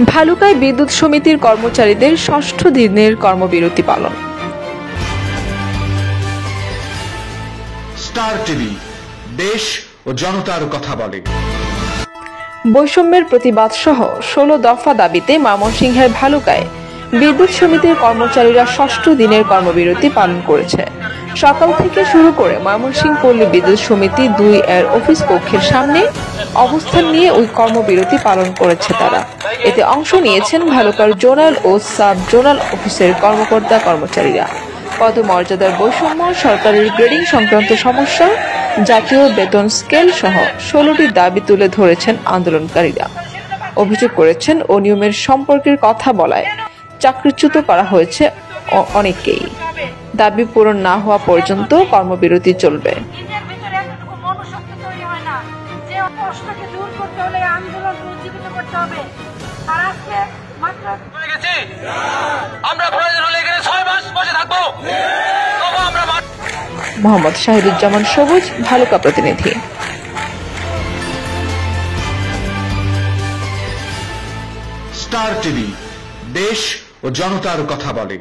ভালুকায় বিদ্যুৎ সমিতির কর্মচারীদের ষষ্ঠ দিনের কর্মবিরতি পালন। স্টার টিভি, দেশ ও জনতার কথা বলে। বৈষম্যের প্রতিবাদ সহ 16 দফা দাবিতে ময়মনসিংহের ভালুকায় বিদ্যুৎ সমিতির কর্মচারীরা ষষ্ঠ দিনের কর্মবিরতি পালন করেছে। সকাল থেকে শুরু করে ময়মনসিংহ পল্লী বিদ্যুৎ সমিতি 2 এর অফিস কক্ষের সামনে অবস্থান নিয়ে ওই কর্মবিরতি পালন করেছে তারা। এতে অংশ নিয়েছেন ভালুকার জোনাল ও সাব জোনাল অফিসের কর্মকর্তা কর্মচারীরা। পদমর্যাদার বৈষম্য, সরকারের গ্রেডিং সংক্রান্ত সমস্যা, জাতীয় বেতন স্কেল সহ 16টি দাবি তুলে ধরেছেন আন্দোলনকারীরা। অভিযোগ করেছেন অনিয়মের সম্পর্কের কথা বলায় চাকরিচ্যুত করা হয়েছে অনেককেই। দাবি পূরণ না হওয়া পর্যন্ত কর্মবিরতি চলবে। মোহাম্মদ শাহিদুজ্জামান সবুজ, ভালুকা প্রতিনিধি। স্টার টিভি, দেশ ও জনতার কথা বলে।